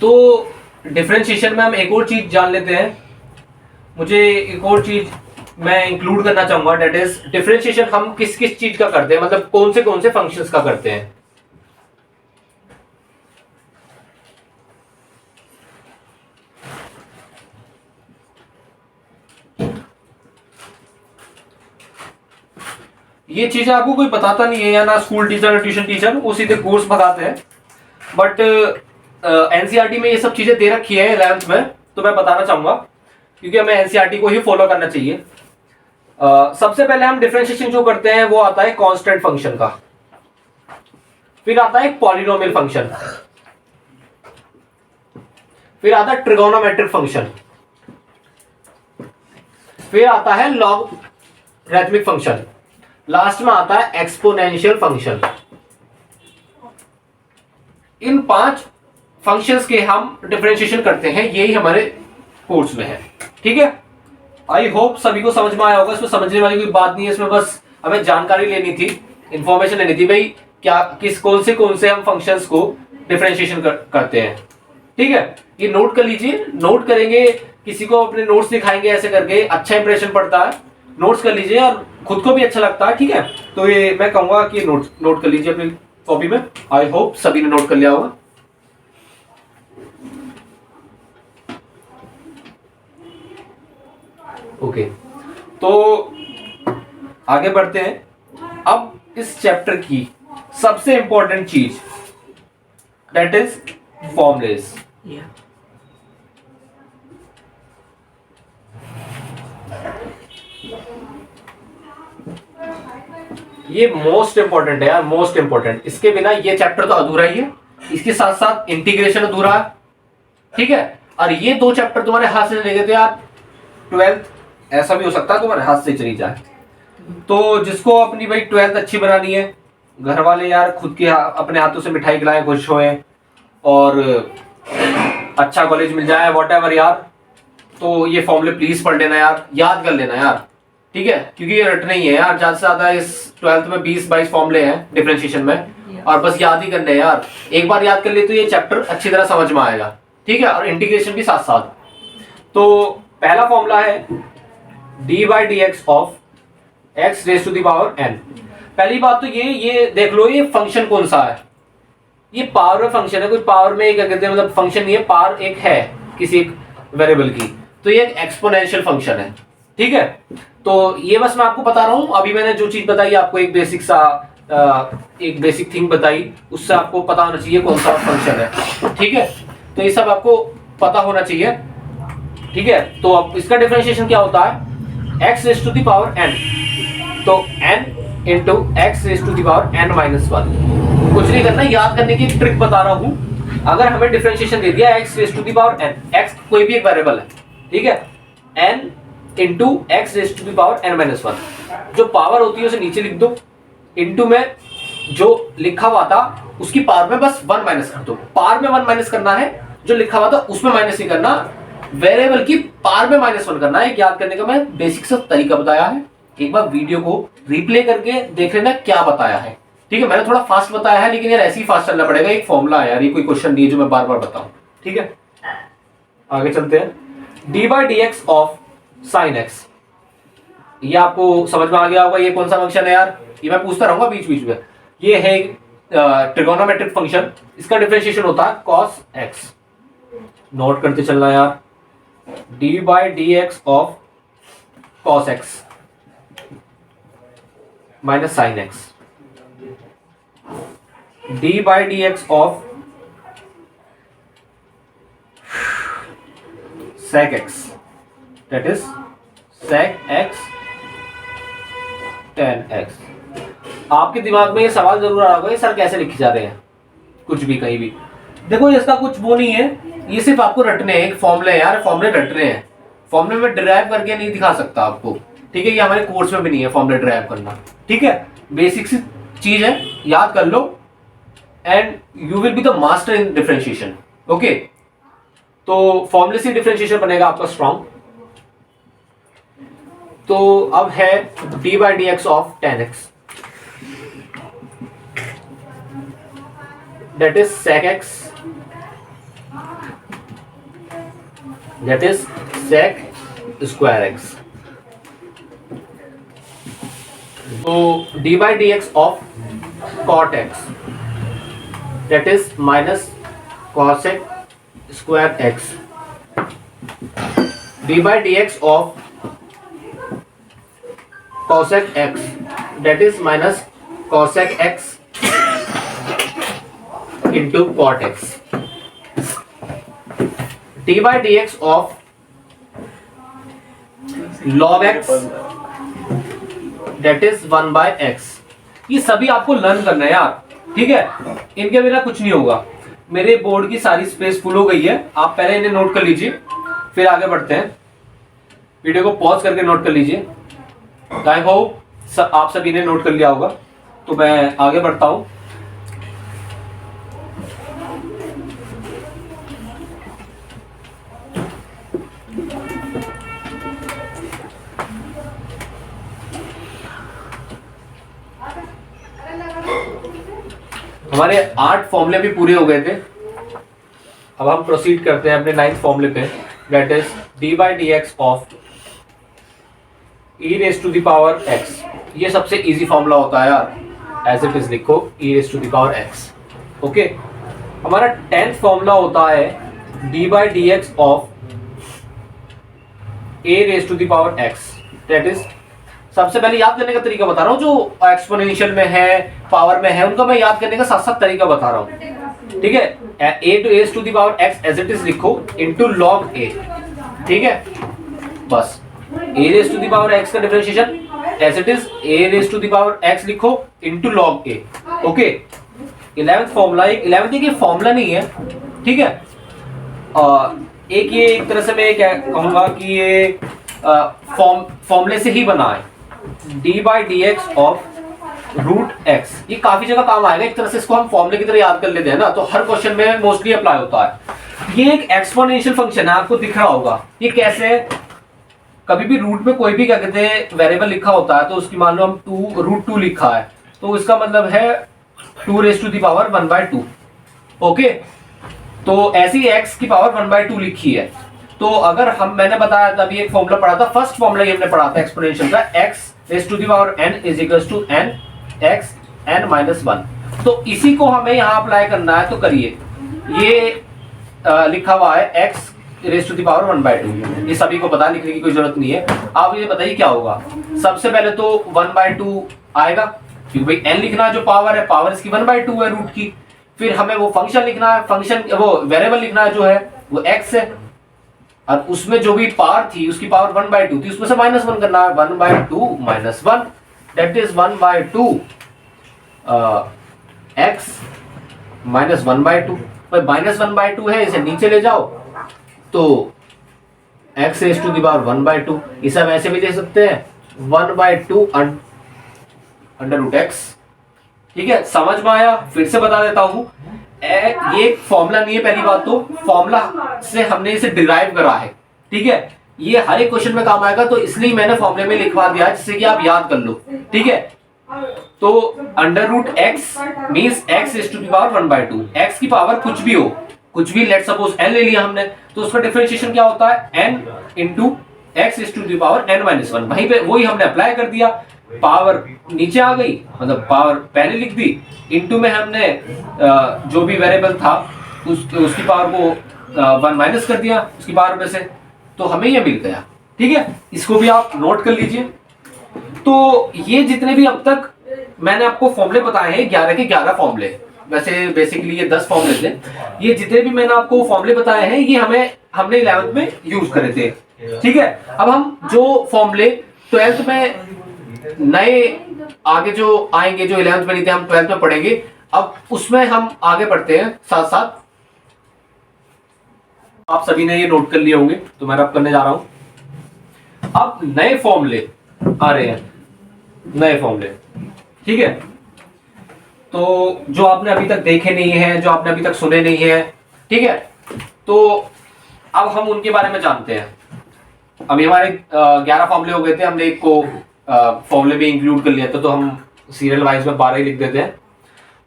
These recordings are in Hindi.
तो डिफरेंशिएशन में हम एक और चीज जान लेते हैं। मुझे एक और चीज मैं इंक्लूड करना चाहूंगा, डेट इज डिफरेंशिएशन हम किस किस चीज का करते हैं, मतलब कौन से फंक्शंस का करते हैं। ये चीजें आपको कोई बताता नहीं है, या ना स्कूल टीचर या ट्यूशन टीचर, वो सीधे कोर्स भगाते हैं। बट एनसीईआरटी में ये सब चीजें दे रखी है 11th में, तो मैं बताना चाहूंगा क्योंकि हमें एनसीईआरटी को ही फॉलो करना चाहिए। सबसे पहले हम डिफरेंशिएशन जो करते हैं वो आता है कांस्टेंट फंक्शन का, फिर आता है पॉलिनोमियल फंक्शन, फिर आता है ट्रिगोनोमेट्रिक फंक्शन, फिर आता है लॉगरिथमिक फंक्शन, लास्ट में आता है एक्सपोनेंशियल फंक्शन। इन 5 फंक्शंस के हम डिफरेंशिएशन करते हैं, यही हमारे कोर्स में है। ठीक है, आई होप सभी को समझ में आया होगा। इसमें समझने वाली कोई बात नहीं है, इसमें बस हमें जानकारी लेनी थी, इंफॉर्मेशन लेनी थी भाई क्या कौन से हम फंक्शंस को डिफरेंशिएशन करते हैं। ठीक है, ये नोट कर लीजिए, नोट करेंगे, किसी को अपने नोट्स दिखाएंगे, ऐसे करके अच्छा इंप्रेशन पड़ता है। नोट्स कर लीजिए और खुद को भी अच्छा लगता है। ठीक है, तो ये मैं कहूंगा कि नोट कर लीजिए अपनी कॉपी में। आई होप सभी ने नोट कर लिया होगा। ओके, तो आगे बढ़ते हैं। अब इस चैप्टर की सबसे इंपॉर्टेंट चीज दैट इज फॉर्मूलेस। ये मोस्ट इंपॉर्टेंट है यार, मोस्ट इंपॉर्टेंट। इसके बिना ये चैप्टर तो अधूरा ही है, इसके साथ साथ इंटीग्रेशन अधूरा है। ठीक है, और ये 2 चैप्टर तुम्हारे हाथ से चले गए थे यार 12th, ऐसा भी हो सकता है तुम्हारे हाथ से चली जाए। तो जिसको अपनी भाई 12th अच्छी बनानी है, घर वाले यार खुद के अपने हाथों से मिठाई खिलाएं, खुश होएं और अच्छा कॉलेज मिल जाए, व्हाटएवर यार, तो ये फॉर्मूले प्लीज पढ़ लेना यार, याद कर लेना यार। ठीक है, क्योंकि ये रटना ही है यार, ज्यादा से ज्यादा इस 12th में 20-22 फॉर्मूले हैं डिफरेंशिएशन में, और बस याद ही करने हैं यार। एक बार याद कर ले तो ये चैप्टर अच्छी तरह समझ में आएगा। ठीक है, और इंटीग्रेशन भी साथ साथ। तो पहला फॉर्मूला है d/dx of x raise to the power n। पहली बात तो ये देख लो, ये फंक्शन कौन सा है, ये पावर में फंक्शन है। कोई पावर में क्या कहते हैं, मतलब फंक्शन नहीं है, पावर एक है किसी एक वेरिएबल की, तो ये एक एक्सपोनेंशियल फंक्शन है। ठीक है, तो ये बस मैं आपको बता रहा हूं। अभी मैंने जो चीज बताई आपको, एक बेसिक थिंग बताई, उससे आपको पता होना चाहिए कौन सा फंक्शन है। ठीक है, तो ये सब आपको पता होना चाहिए। ठीक है, तो अब इसका डिफरेंशिएशन क्या होता है, x raise to the power n, तो n into x raise to the power n minus 1। कुछ नहीं करना, याद करने की ट्रिक बता रहा हूं। अगर हमें डिफरेंशिएशन दे दिया x raise to the power n, x कोई भी एक वेरिएबल है, ठीक है, n into x raise to the power n minus 1, जो पावर होती है उसे नीचे लिख दो, इंटू में जो लिखा हुआ था उसकी पावर में बस 1 माइनस कर दो। पावर में 1 माइनस करना है, जो लिखा हुआ था उसमें माइनस नहीं करना, वेरिएबल की पावर में -1 करना है। याद करने का मैं बेसिक सा तरीका बताया है, एक बार वीडियो को रिप्ले करके देख लेना क्या बताया है। ठीक है, मैंने थोड़ा फास्ट बताया है, लेकिन यार ऐसे ही फास्ट चलना पड़ेगा, एक फॉर्मूला है यार, ये कोई क्वेश्चन नहीं है जो मैं बार बार बताऊं। ठीक है, आगे चलते हैं। d/dx ऑफ sin x, ये आपको समझ में आ गया होगा ये कौन सा फंक्शन है यार, ये मैं पूछता रहूंगा बीच बीच में। ये है ट्रिगोनोमेट्रिक फंक्शन, इसका डिफरेंशिएशन होता है cos x। नोट करते चलना यार, d/dx of cos x minus sin x, d/dx of sec x, that is sec x tan x। आपके दिमाग में ये सवाल जरूर आ रहा होगा, ये सर कैसे लिखे जा रहे हैं, कुछ भी कहीं भी। देखो इसका कुछ वो नहीं है, ये सिर्फ आपको रटने हैं, एक फॉर्मूले यार, फॉर्मूले रटने हैं। फॉर्मूले में डिराइव करके नहीं दिखा सकता आपको। ठीक है, ये हमारे कोर्स में भी नहीं है फॉर्मूले डिराइव करना। ठीक है, बेसिक सी चीज है, याद कर लो and you will be the master in differentiation. Okay, तो फॉर्मूले से डिफरेंशिएशन बनेगा आपका स्ट्रॉन्ग। तो अब है d/dx of tan x, that is sec x that is sec square x. तो dy dx of cot x that is minus cosec square x. dy dx of cosec x that is minus cosec x into cot x। dy dx of log x that is 1 by x। ये सभी आपको लर्न करना है यार, ठीक है, इनके बिना कुछ नहीं होगा। मेरे बोर्ड की सारी स्पेस फुल हो गई है, आप पहले इन्हें नोट कर लीजिए, फिर आगे बढ़ते हैं। वीडियो को पॉज करके नोट कर लीजिए। आई होप आप सभी ने नोट कर लिया होगा, तो मैं आगे बढ़ता हूं। हमारे 8 फॉर्मूले भी पूरे हो गए थे। अब हम प्रोसीड करते हैं अपने 9th फॉर्मूले पे, that is d by d x of e raise to the power x. ये सबसे इजी फॉर्मूला होता है यार, एज इट इज लिखो e raise to the power x. Okay, हमारा 10th फॉर्मूला होता है d by d x of a raise to the power x. That is, सबसे पहले याद करने का तरीका बता रहा हूँ, जो एक्सपोनेंशियल में है, पावर में है, उनका मैं याद करने का साथ साथ तरीका बता रहा हूँ, ठीक है। A to s to the power x as it is लिखो इनटू लॉग ए, ठीक है, बस। A raise to the power x का differentiation as it is a raise to the power x लिखो into log a. Okay, 11th formula, 11th एक फॉर्मूला नहीं है, ठीक है। एक ये एक तरह से मैं कहूंगा कि ये फॉर्मूले से ही बना है, d by d x of root x. ये काफी जगह काम आएगा, एक तरह से इसको हम फॉर्मूले की तरह याद कर लेते हैं ना, तो हर क्वेश्चन में मोस्टली अप्लाई होता है। ये एक एक्सपोनेंशियल फंक्शन है, आपको दिख रहा होगा। ये कैसे है, कभी भी रूट में कोई भी क्या कहते हैं वेरिएबल लिखा होता है, तो उसकी मान लो हम √2 लिखा है, तो इसका मतलब है 2 raise to the power 1/2। Okay, तो ऐसी x की पावर 1/2 लिखी है। तो अगर मैंने बताया था, अभी एक फॉर्मूला पढ़ा था, फर्स्ट फॉर्मूला ये हमने पढ़ा था एक्सपोनेंशियल का, x raise to the power n is equals to n x n-1। तो इसी को हमें यहाँ अप्लाई करना है, तो करिए। ये लिखा हुआ है x raise to the power 1/2, ये सभी को पता, लिखने की कोई जरूरत नहीं है। आप ये बताइए क्या होगा। सबसे पहले तो 1/2 आएगा, क्योंकि भाई n लिखना जो पावर है, पावर इसकी 1/2 है रूट की। फिर हमें वो फंक्शन लिखना है, फंक्शन वो वेरिएबल लिखना है जो है वो x है, और उसमें जो भी पावर थी उसकी पावर 1/2 थी, उसमें से -1 करना है। 1/2 - 1 दैट इज 1/2 x - 1/2। भाई -1/2 है, इसे नीचे ले जाओ तो x raise to the power 1/2। इसे हम ऐसे भी दे सकते हैं 1/2 √x। ठीक है, समझ में आया? फिर से बता देता हूं, ये फॉर्मूला नहीं है। पहली बात तो फॉर्मूला से हमने इसे डिराइव करा है, ठीक है। ये हर एक क्वेश्चन में काम आएगा, तो इसलिए मैंने फॉर्मूले में लिखवा दिया है, जिससे कि आप याद कर लो, ठीक है। तो √x means x raise to the power 1/2। x की पावर कुछ भी हो, कुछ भी, लेट सपोज n ले लिया हमने, तो उसका डिफरेंशिएशन क्या होता है, n into x raise to the power n-1। वहीं पे वही हमने अप्लाई कर दिया, पावर नीचे आ गई, मतलब पावर पहले लिख दी, इनटू में हमने जो भी वेरिएबल था उसकी पावर को 1 माइनस कर दिया उसकी पावर में से, तो हमें ये मिल गया, ठीक है। इसको भी आप नोट कर लीजिए। तो ये जितने भी अब तक मैंने आपको फॉर्मूले बताए हैं, 11 के 11 फॉर्मूले, वैसे बेसिकली ये 10 फॉर्मूले थे। ये जितने भी मैंने आपको फॉर्मूले बताए हैं, ये हमने 11th में यूज करे थे, ठीक है। अब हम जो फॉर्मूले 12th में नए आगे जो आएंगे, जो 11th में नहीं थे, हम 12th में पढ़ेंगे। अब उसमें हम आगे बढ़ते हैं साथ साथ। आप सभी ने ये नोट कर लिए होंगे, तो मैं अब करने जा रहा हूं। अब नए फॉर्मूले आ रहे हैं, नए फॉर्मूले, ठीक है। तो जो आपने अभी तक देखे नहीं है, जो आपने अभी तक सुने नहीं है, ठीक है, तो अब हम उनके बारे में जानते हैं। अभी हमारे 11 फॉर्मूले हो गए थे, हमने एक को फॉर्मूले में इंक्लूड कर लिया था, तो हम सीरियल वाइज में 12 ही लिख देते हैं।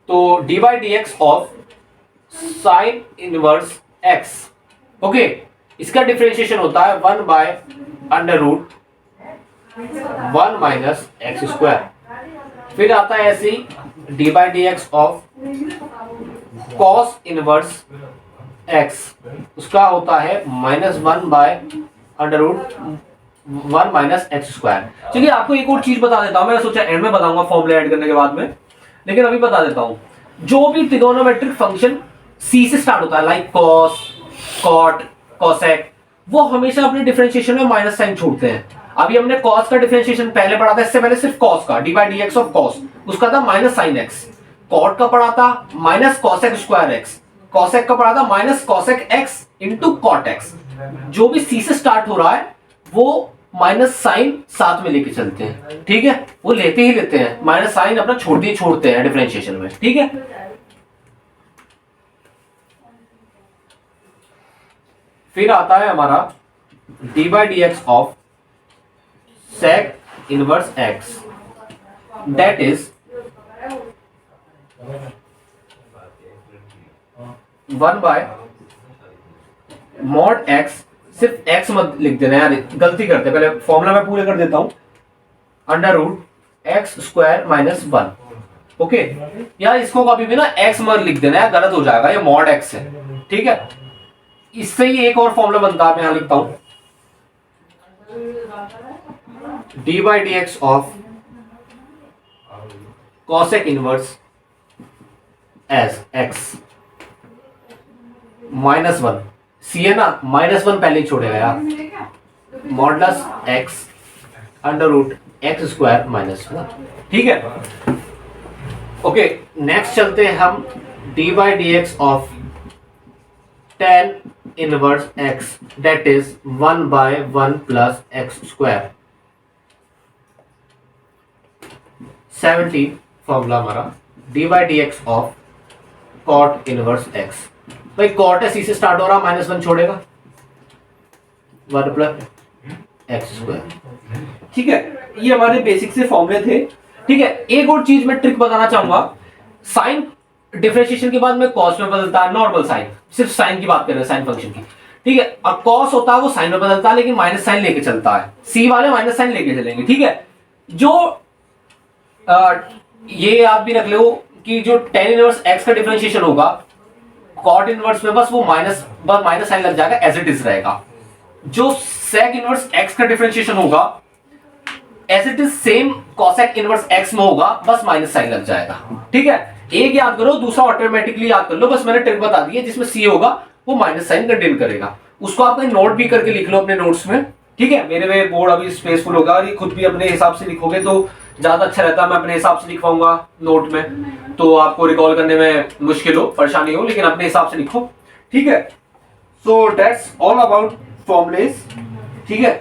तो d by d x of sine inverse x. Okay, इसका डिफरेंशिएशन होता है 1 by under root 1 minus x square. फिर आता है ऐसे ही d by d x of cos inverse x, उसका होता है -1 by under root 1 minus x square. चलिए आपको एक और चीज बता देता हूं, मैंने सोचा एंड में बताऊंगा फॉर्मूला ऐड करने के बाद में, लेकिन अभी बता देता हूं। जो भी ट्रिगोनोमेट्रिक फंक्शन सी से स्टार्ट होता है लाइक कॉस, कॉट, कोसेक, वो हमेशा अपने डिफरेंशिएशन में माइनस साइन छोड़ते हैं। अभी हमने कॉस का डिफरेंशिएशन पहले पढ़ा था, इससे पहले सिर्फ कॉस का d by d x of cos, उसका था माइनस साइन एक्स। कॉट का पढ़ा था minus cosec square x, cosec का पढ़ा था minus cosec x into cot x. जो भी सी से स्टार्ट हो रहा है वो माइनस साइन साथ में लेके चलते हैं, ठीक है, वो लेते ही लेते हैं, माइनस साइन अपना छोड़ते हैं डिफरेंशिएशन में, ठीक है। फिर आता है हमारा d by d x of sec inverse x, that is 1 by mod x. सिर्फ एक्स मत लिख देना यार, गलती करते हैं, पहले फॉर्मूला मैं पूरे कर देता हूं। Under root x square minus 1। Okay यार, इसको कभी भी ना एक्स मत लिख देना यार, गलत हो जाएगा, ये मॉड एक्स है, ठीक है। इससे ही एक और फॉर्मूला बनता है, मैं यहां लिखता हूं d by d x of cosec inverse as x -1। सी है ना, -1 पहले ही छोड़ेगा यार, modulus x under root x square -1, ठीक है। ओके, नेक्स्ट चलते हैं हम d by d x of tan inverse x, that is 1 by 1 plus x square. 17 formula हमारा d by d x of cot inverse x. भाई कॉट है, सी से स्टार्ट हो रहा, -1 छोड़ेगा, 1 प्लस एक्स स्क्वायर, ठीक है। ये हमारे बेसिक से फॉर्मूले थे, ठीक है। एक और चीज मैं ट्रिक बताना चाहूंगा, साइन डिफरेंशिएशन के बाद में कॉस में बदलता है, नॉर्मल साइन, सिर्फ साइन की बात कर रहे हैं, साइन फंक्शन की, ठीक है। अब कॉस होता है वो साइन में बदलता है, लेकिन माइनस साइन लेके चलता है, सी वाले माइनस साइन लेके चलेंगे, ठीक है। जो ये याद भी रख लो कि जो tan इनवर्स x का डिफरेंशिएशन होगा कॉट इनवर्स में, बस वो माइनस साइन लग जाएगा, एज इट इज रहेगा। जो sec इनवर्स x का डिफरेंशिएशन होगा as it is same cosec inverse x में होगा, बस माइनस साइन लग जाएगा, ठीक है। एक याद करो, दूसरा ऑटोमेटिकली याद कर लो, बस मैंने ट्रिक बता दी है। जिसमें c होगा वो माइनस साइन कंटेन करेगा, उसको आप नोट भी करके लिख लो अपने नोट्स में, ठीक है। मेरे में बोर्ड अभी स्पेसफुल होगा और ये खुद भी अपने हिसाब से लिखोगे तो ज्यादा अच्छा रहता है। मैं अपने हिसाब से लिखवाऊंगा नोट में, तो आपको रिकॉल करने में मुश्किल हो, परेशानी हो, लेकिन अपने हिसाब से लिखो, ठीक है। So that's all about formulas, ठीक है।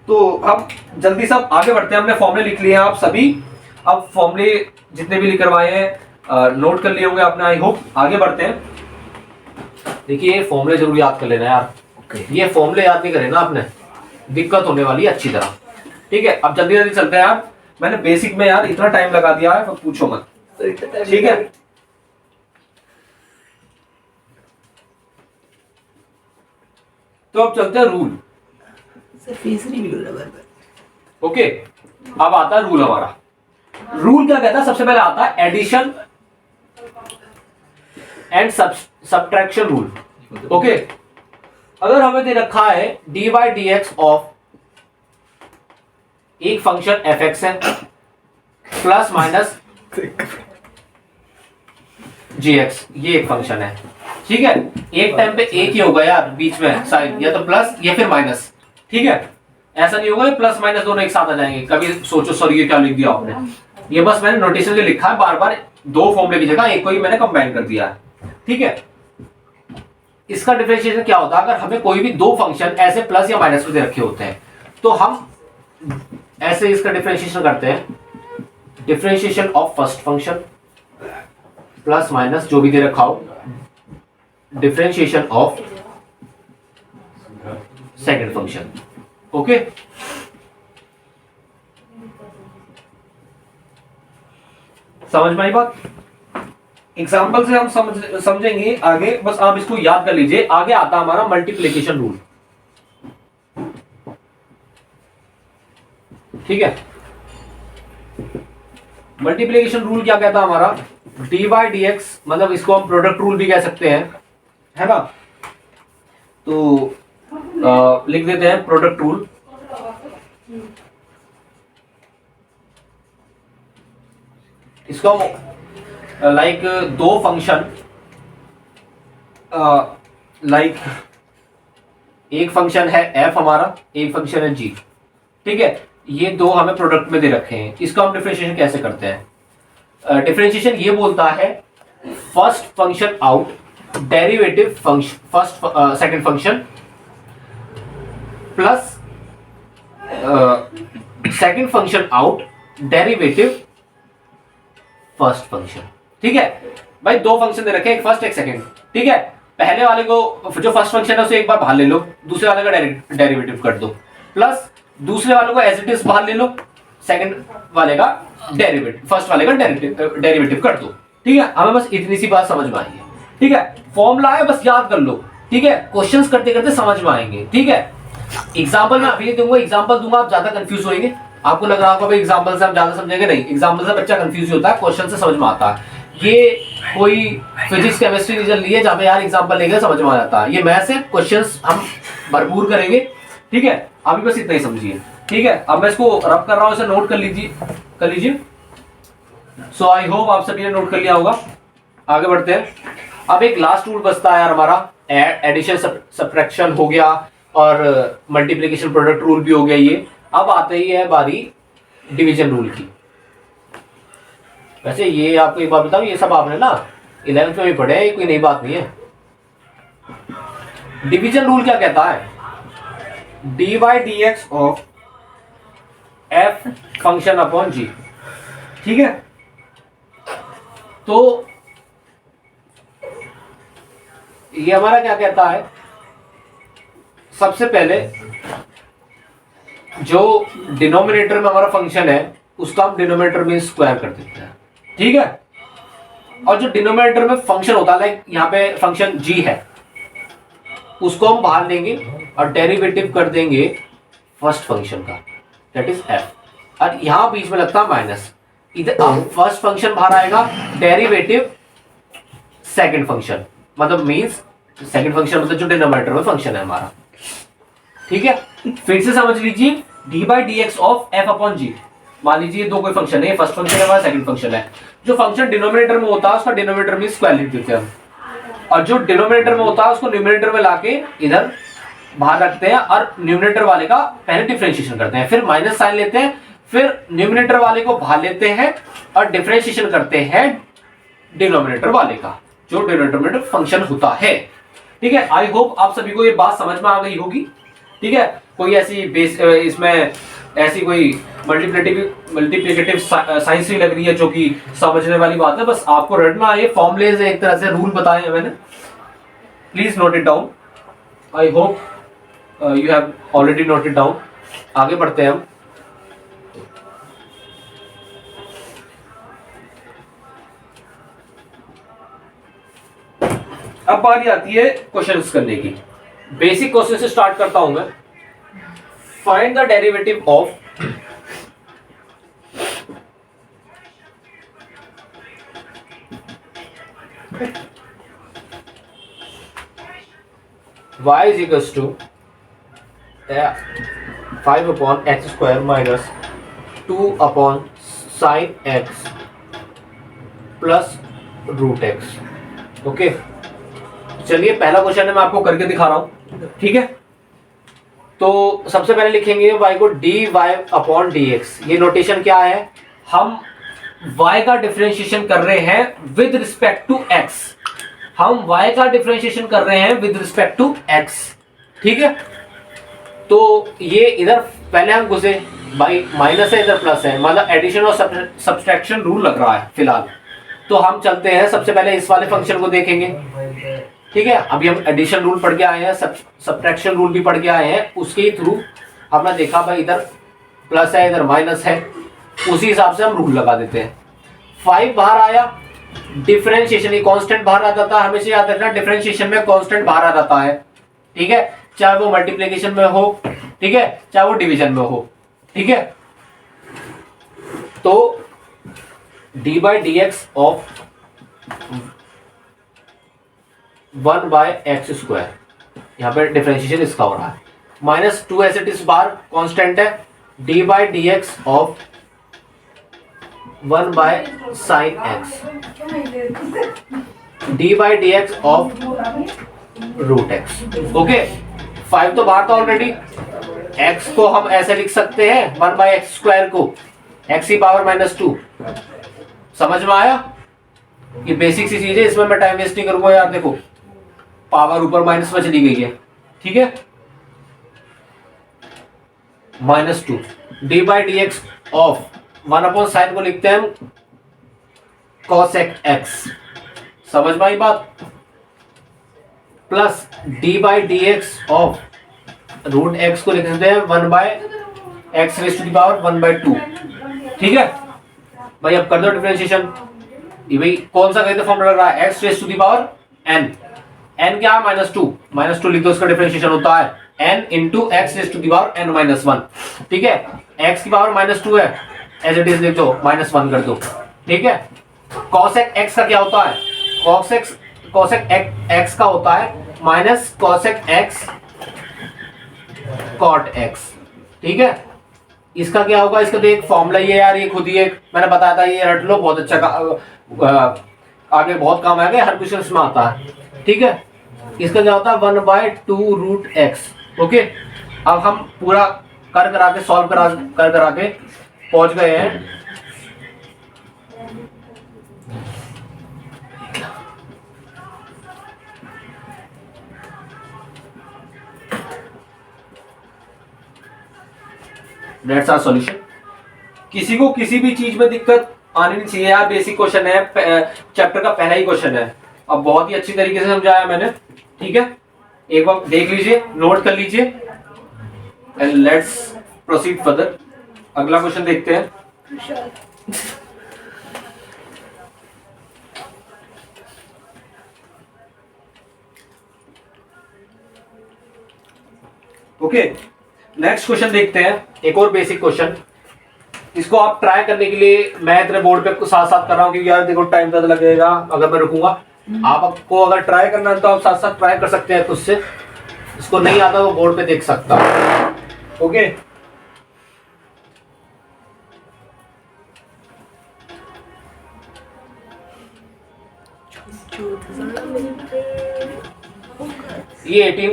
तो अब जल्दी से आगे बढ़ते हैं, हमने फॉर्मुले लिख लिए हैं आप सभी। अब फॉर्मुले जितने भी लिख करवाए हैं नोट कर लिए होंगे आपने, आई होप। आगे बढ़ते हैं, देखिए ये फॉर्मुले जरूर याद कर लेना यार, ये फॉर्मुले याद नहीं करे ना आपने, दिक्कत होने वाली है अच्छी तरह, ठीक है। अब जल्दी जल्दी चलते हैं यार, मैंने बेसिक में यार इतना टाइम लगा दिया है, पूछो मत, ठीक है। तो अब चलते हैं रूल, ओके। अब आता है रूल हमारा। रूल क्या कहता है, सबसे पहले आता है addition and subtraction rule, okay. अगर हमें दे रखा है d by d x of एक फंक्शन एफ एक्स है प्लस माइनस जी एक्स, ये एक फंक्शन है, ठीक है। एक टाइम पे एक ही होगा यार, बीच में साइन या तो प्लस या फिर माइनस, ठीक है। ऐसा नहीं होगा प्लस माइनस दोनों एक साथ आ जाएंगे, कभी सोचो सर ये क्या लिख दिया आपने, ये बस मैंने नोटेशन में लिखा है, बार बार दो फॉर्मूले की जगह एक को ही मैंने कंबाइन कर दिया है, ठीक है। इसका डिफरेंशिएशन क्या होता है, अगर हमें कोई भी दो फंक्शन ऐसे प्लस या माइनस में दे रखे होते हैं तो हम ऐसे इसका डिफरेंशिएशन करते हैं, differentiation of first function plus minus जो भी दे रखा हो, differentiation of second function, okay. समझ में आई बात? एग्जाम्पल से हम समझेंगे आगे, बस आप इसको याद कर लीजिए। आगे आता हमारा मल्टीप्लिकेशन रूल, ठीक है। मल्टीप्लिकेशन रूल क्या कहता है हमारा, डी बाई डी एक्स, मतलब इसको हम प्रोडक्ट रूल भी कह सकते हैं, है ना। तो लिख देते हैं प्रोडक्ट रूल। इसको लाइक दो फंक्शन, लाइक एक फंक्शन है एफ हमारा, एक फंक्शन है जी, ठीक है। ये दो हमें प्रोडक्ट में दे रखे हैं, इसका हम डिफरेंशिएशन कैसे करते हैं। डिफरेंशिएशन ये बोलता है first function out derivative function first second function plus second function out derivative first function, ठीक है। भाई दो फंक्शन दे रखे हैं, एक फर्स्ट एक सेकंड, ठीक है। पहले वाले को जो फर्स्ट फंक्शन है उसे एक बार बाहर ले लो, दूसरे वाले का डेरिवेटिव कर दो, प्लस दूसरे वाले को एज इट इज बाहर ले लो, सेकंड वाले का डेरिवेटिव फर्स्ट वाले का डेरिवेटिव कर दो, ठीक है। हमें बस इतनी सी बात समझ में आई है, ठीक है। फॉर्मूला है, बस याद कर लो, ठीक है। क्वेश्चंस करते करते समझ में आएंगे, ठीक है। एग्जाम्पल मैं अभी दूंगा, एग्जाम्पल दूंगा, आप ज्यादा कंफ्यूज होंगे। आपको लग रहा होगा भाई एग्जाम्पल से हम ज्यादा समझेंगे, नहीं, एग्जाम्पल से बच्चा कंफ्यूज होता है, क्वेश्चन से समझ में आता है। ये कोई फिजिक्स केमिस्ट्री रीजन लिए जहां पे यार एग्जाम्पल लेंगे समझ में आ जाता है। ये मैथ्स है, क्वेश्चंस हम भरपूर करेंगे, ठीक है। अभी बस इतना ही समझिए, ठीक है। अब मैं इसको रब कर रहा हूं, इसे नोट कर लीजिए। सो आई होप आप सभी ने नोट कर लिया होगा। आगे बढ़ते हैं। अब एक लास्ट रूल बचता है यार हमारा, एडिशन सब्ट्रैक्शन हो गया और मल्टीप्लिकेशन प्रोडक्ट रूल भी हो गया। ये अब आते ही है बारी डिवीजन रूल की। वैसे ये आपको एक बात बताऊं, ये सब आपने ना 11th में भी पढ़े हैं, कोई नई बात नहीं है। डिवीजन रूल क्या कहता है, d by d x of f function upon g, ठीक है। तो ये हमारा क्या कहता है, सबसे पहले जो डिनोमिनेटर में हमारा फंक्शन है उसका हम डिनोमिनेटर में स्क्वायर कर देते हैं, ठीक है। और जो डिनोमिनेटर में फंक्शन होता है, लाइक यहाँ पे फंक्शन जी है, उसको हम बाहर लेंगे और डेरिवेटिव कर देंगे फर्स्ट फंक्शन का, दैट इज एफ। और यहां बीच में लगता है माइनस, इधर फर्स्ट फंक्शन बाहर आएगा, डेरिवेटिव सेकंड फंक्शन, मतलब मींस सेकंड फंक्शन मतलब जो डिनोमिनेटर में फंक्शन है हमारा, ठीक है। फिर से समझ लीजिए, d by d x of f upon g. मान लीजिए दो कोई फंक्शन है, फर्स्ट फंक्शन है हमारा, सेकंड फंक्शन है। जो फंक्शन डिनोमिनेटर में होता है उसका डिनोमिनेटर में स्क्वायर लिख देते हैं हम, और जो डिनोमिनेटर में होता है उसको न्यूमरेटर में लाके इधर बाहर रखते हैं और न्यूमरेटर वाले का पहले डिफरेंशिएशन करते हैं, फिर माइनस साइन लेते हैं, फिर न्यूमरेटर वाले को बाहर लेते हैं और डिफरेंशिएशन करते हैं डिनोमिनेटर वाले का, जो डिनोमिनेटर फंक्शन होता है, ठीक है। आई होप आप सभी को ये बात समझ में आ गई होगी, ठीक है। कोई ऐसी बेस इसमें ऐसी कोई मल्टीप्लिकेटिव साइंस नहीं लग रही है जो कि समझने वाली बात है, बस आपको रटना, ये फॉर्मूलेज एक तरह से रूल बताए हैं मैंने, please note it down. I hope you have already note it down. आगे बढ़ते हैं हम। अब बारी आती है क्वेश्चंस करने की। बेसिक क्वेश्चन से स्टार्ट करता हूं मैं। Find the derivative of y is equals to 5 upon x square minus 2 upon sin x plus root x। Okay, चलिए पहला क्वेश्चन है, मैं आपको करके दिखा रहा हूं, ठीक है। तो सबसे पहले लिखेंगे y को d y upon d x. ये नोटेशन क्या है, हम y का डिफरेंशिएशन कर रहे हैं विद रिस्पेक्ट टू x, हम y का डिफरेंशिएशन कर रहे हैं विद रिस्पेक्ट टू x, ठीक है। तो ये इधर पहले हम घुसे, भाई माइनस है इधर प्लस है, मतलब एडिशन और सब्सट्रैक्शन रूल लग रहा है फिलहाल। तो हम चलते हैं, सबसे पहले इस वाले फंक्शन को देखेंगे, ठीक है। अभी हम एडिशन रूल पढ़ के आए हैं, सब्ट्रैक्शन रूल भी पढ़ के आए हैं, उसके थ्रू हमने देखा भाई इधर प्लस है इधर माइनस है, उसी हिसाब से हम रूल लगा देते हैं। 5 बाहर आया डिफरेंशिएशन, ये कांस्टेंट बाहर आ जाता है, हमेशा याद रखना डिफरेंशिएशन में कांस्टेंट बाहर आ जाता है, ठीक है, चाहे वो मल्टीप्लिकेशन में हो, ठीक है, चाहे वो डिवीजन में हो, ठीक है। तो d by d x of 1/x², यहां पर डिफरेंशिएशन इसका हो रहा है, -2 एज इट इज बार कांस्टेंट है, d by d x of 1/sin x, d by d x of √x। Okay, 5 तो बाहर था ऑलरेडी, x को हम ऐसे लिख सकते हैं 1/x² को x⁻²। समझ में आया? ये बेसिक सी चीज है, इसमें मैं टाइम वेस्ट नहीं करूंगा यार। देखो पावर ऊपर माइनस में चली गई है, ठीक है, -2 D by d x of 1/sin को लिखते हैं हम cosec x। समझ में आई बात? Plus D by d x of √x को लिख देते हैं 1/x⁻², ठीक है भाई। अब कर दो डिफरेंशिएशन, ये भाई कौन सा कहते फॉर्मूला लग रहा है, x⁻n, n क्या है -2 लिख दो, इसका डिफरेंशिएशन होता है n इंटू x⁻n-1, ठीक है, x की पावर -2 है, एज इट इज लिख दो, -1 कर दो, ठीक है। cosec x का क्या होता है, cosec x का होता है -cosec x cot x, ठीक है। इसका क्या होगा, इसका तो एक फॉर्मूला ही है यार, ये खुद ही एक मैंने बताया था, ये रट लो, बहुत अच्छा आगे बहुत काम आएगा, हर क्वेश्चन में आता है, ठीक है। इसका क्या होता है 1/2√x। ओके, अब हम पूरा करा के सॉल्व करा के पहुंच गए हैं दैट्स आवर सॉल्यूशन। किसी को किसी भी चीज में दिक्कत आनी नहीं चाहिए यार, बेसिक क्वेश्चन है, चैप्टर का पहला ही क्वेश्चन है, अब बहुत ही अच्छी तरीके से समझाया मैंने, ठीक है। एक बार देख लीजिए, नोट कर लीजिए, एंड लेट्स प्रोसीड फर्दर। अगला क्वेश्चन देखते हैं। ओके, नेक्स्ट क्वेश्चन देखते हैं, एक और बेसिक क्वेश्चन। इसको आप ट्राई करने के लिए मैं इतने बोर्ड पे साथ साथ कर रहा हूँ, क्योंकि यार देखो टाइम ज्यादा लगेगा अगर मैं रुकूंगा। आपको अगर ट्राई करना है तो आप साथ साथ ट्राई कर सकते हैं खुद से, इसको नहीं आता वो बोर्ड पे देख सकता है। ओके, ये 18